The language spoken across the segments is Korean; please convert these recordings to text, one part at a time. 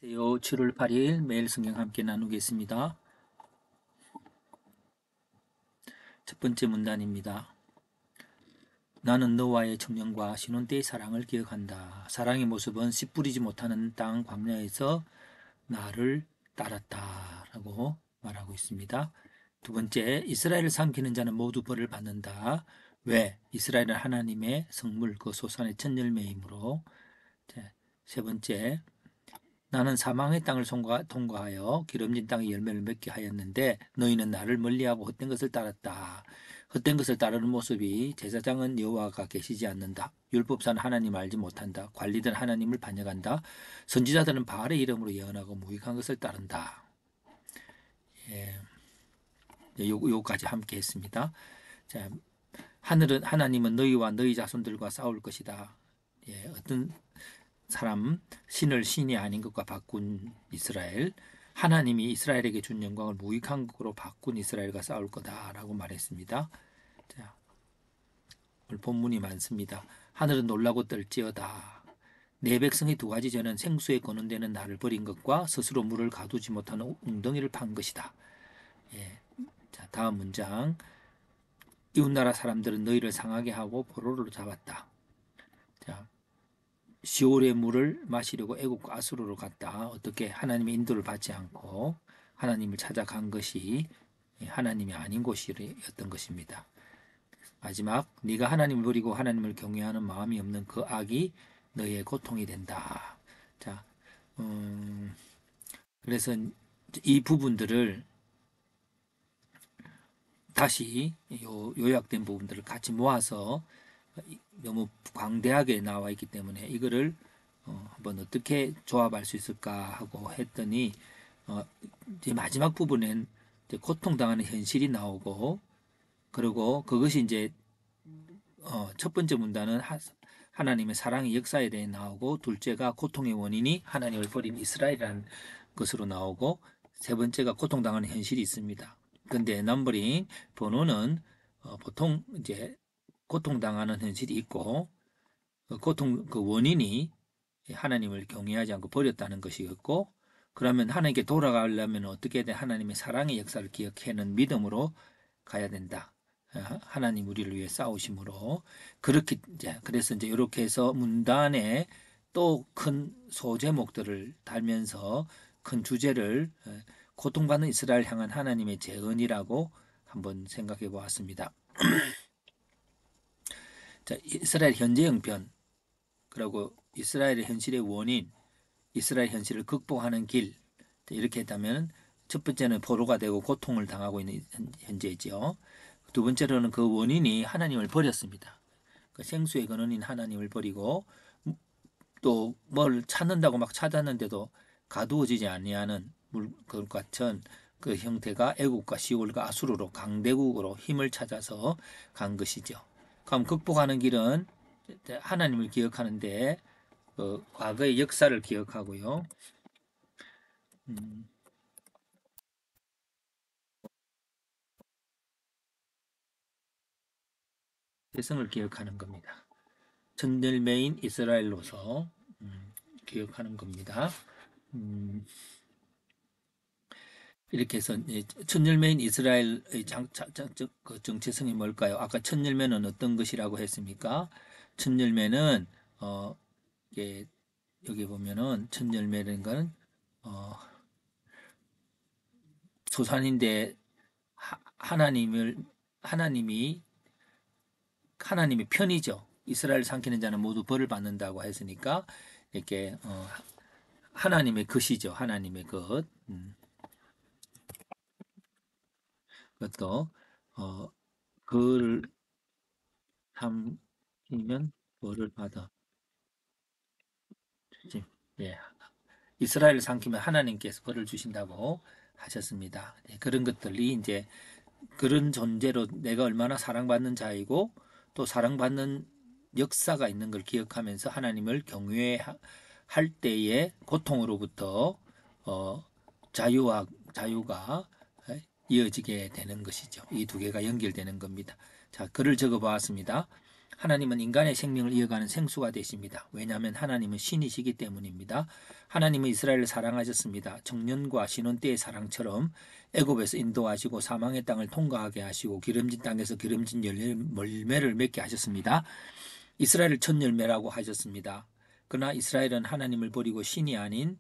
안녕하세요. 7월 8일 매일 성경 함께 나누겠습니다. 첫 번째 문단입니다. 나는 너와의 청년과 신혼 때의 사랑을 기억한다. 사랑의 모습은 씨 뿌리지 못하는 땅 광야에서 나를 따랐다. 라고 말하고 있습니다. 두 번째, 이스라엘을 삼키는 자는 모두 벌을 받는다. 왜? 이스라엘은 하나님의 성물, 그 소산의 첫 열매이므로. 세 번째, 나는 사망의 땅을 통과하여 기름진 땅의 열매를 맺게 하였는데 너희는 나를 멀리하고 헛된 것을 따랐다. 헛된 것을 따르는 모습이 제사장은 여호와가 계시지 않는다. 율법사는 하나님 알지 못한다. 관리들은 하나님을 반역한다. 선지자들은 바알의 이름으로 예언하고 무익한 것을 따른다. 예, 요까지 함께 했습니다. 자, 하나님은 너희와 너희 자손들과 싸울 것이다. 예, 어떤 사람, 신이 아닌 것과 바꾼 이스라엘, 하나님이 이스라엘에게 준 영광을 무익한 것으로 바꾼 이스라엘과 싸울 거다라고 말했습니다. 자, 오늘 본문이 많습니다. 하늘은 놀라고 떨지어다. 내 백성의 두 가지 죄는 생수에 거는데는 나를 버린 것과 스스로 물을 가두지 못하는 웅덩이를 판 것이다. 예. 자, 다음 문장. 이웃나라 사람들은 너희를 상하게 하고 포로로 잡았다. 자, 시올의 물을 마시려고 애국과 아수르로 갔다. 어떻게 하나님의 인도를 받지 않고 하나님을 찾아간 것이 하나님이 아닌 곳이었던 것입니다. 마지막, 네가 하나님을 버리고 하나님을 경외하는 마음이 없는 그 악이 너의 고통이 된다. 자, 그래서 이 부분들을 다시 요약된 부분들을 같이 모아서 너무 광대하게 나와 있기 때문에 이거를 한번 어떻게 조합할 수 있을까 하고 했더니 이제 마지막 부분엔 이제 고통당하는 현실이 나오고, 그리고 그것이 이제 첫 번째 문단은 하나님의 사랑의 역사에 대해 나오고, 둘째가 고통의 원인이 하나님을 버린 이스라엘이라는 것으로 나오고, 세 번째가 고통당하는 현실이 있습니다. 근데 넘버링 번호는 보통 이제 고통당하는 현실이 있고, 그 원인이 하나님을 경외하지 않고 버렸다는 것이었고, 그러면 하나님께 돌아가려면 어떻게 돼? 하나님의 사랑의 역사를 기억하는 믿음으로 가야 된다. 하나님 우리를 위해 싸우심으로. 그렇게 이제 그래서 이제 이렇게 해서 문단에 또 큰 소제목들을 달면서 큰 주제를 고통받는 이스라엘 향한 하나님의 재언이라고 한번 생각해 보았습니다. 자, 이스라엘 현재 형편, 그리고 이스라엘의 현실의 원인, 이스라엘 현실을 극복하는 길, 이렇게 했다면 첫 번째는 포로가 되고 고통을 당하고 있는 현재이죠. 두 번째로는 그 원인이 하나님을 버렸습니다. 그 생수의 근원인 하나님을 버리고 또 뭘 찾는다고 막 찾았는데도 가두어지지 아니하는 것 같은 그 형태가 애국과 시올과 아수르로 강대국으로 힘을 찾아서 간 것이죠. 그럼 극복하는 길은 하나님을 기억하는데 과거의 역사를 기억하고요. 대성을 기억하는 겁니다. 첫 열매인 이스라엘로서 기억하는 겁니다. 이렇게 해서 첫 열매인 이스라엘의 그 정체성이 뭘까요? 아까 첫 열매는 어떤 것이라고 했습니까? 첫 열매는 이게 여기 보면은 첫 열매라는 것은 소산인데 하나님이 하나님의 편이죠. 이스라엘 삼키는 자는 모두 벌을 받는다고 했으니까 이렇게 하나님의 것이죠. 하나님의 것. 그것도 그를 삼키면 벌을 받아. 예. 이스라엘을 삼키면 하나님께서 벌을 주신다고 하셨습니다. 네, 그런 것들이 이제 그런 존재로 내가 얼마나 사랑받는 자이고 또 사랑받는 역사가 있는 걸 기억하면서 하나님을 경외할 때의 고통으로부터 자유가 이어지게 되는 것이죠. 이 두 개가 연결되는 겁니다. 자, 글을 적어 보았습니다. 하나님은 인간의 생명을 이어가는 생수가 되십니다. 왜냐하면 하나님은 신이시기 때문입니다. 하나님은 이스라엘을 사랑하셨습니다. 청년과 신혼 때의 사랑처럼 애굽에서 인도하시고 사망의 땅을 통과하게 하시고 기름진 땅에서 기름진 열매를 맺게 하셨습니다. 이스라엘을 첫 열매라고 하셨습니다. 그러나 이스라엘은 하나님을 버리고 신이 아닌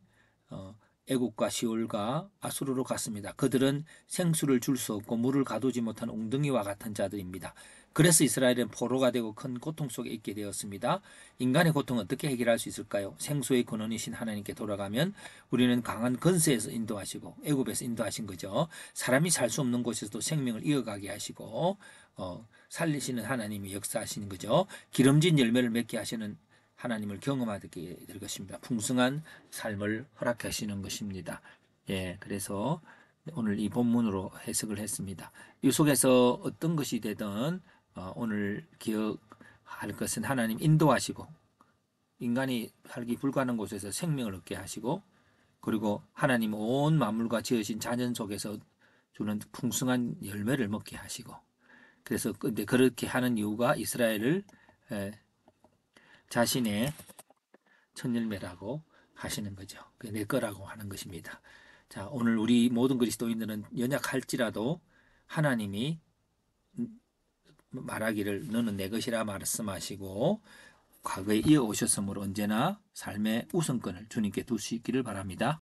애국과 시올과 아수르로 갔습니다. 그들은 생수를 줄 수 없고 물을 가두지 못한 웅덩이와 같은 자들입니다. 그래서 이스라엘은 포로가 되고 큰 고통 속에 있게 되었습니다. 인간의 고통은 어떻게 해결할 수 있을까요? 생수의 근원이신 하나님께 돌아가면 우리는 강한 권세에서 인도하시고 애굽에서 인도하신 거죠. 사람이 살 수 없는 곳에서도 생명을 이어가게 하시고 살리시는 하나님이 역사하시는 거죠. 기름진 열매를 맺게 하시는 하나님을 경험하게 될 것입니다. 풍성한 삶을 허락하시는 것입니다. 예, 그래서 오늘 이 본문으로 해석을 했습니다. 이 속에서 어떤 것이 되든 오늘 기억할 것은 하나님 인도하시고 인간이 살기 불가능한 곳에서 생명을 얻게 하시고 그리고 하나님 온 만물과 지으신 자연 속에서 주는 풍성한 열매를 먹게 하시고 그래서 근데 그렇게 하는 이유가 이스라엘을 자신의 첫 열매라고 하시는 거죠. 내 거라고 하는 것입니다. 자, 오늘 우리 모든 그리스도인들은 연약할지라도 하나님이 말하기를 너는 내 것이라 말씀하시고 과거에 이어오셨으므로 언제나 삶의 우선권을 주님께 두시기를 바랍니다.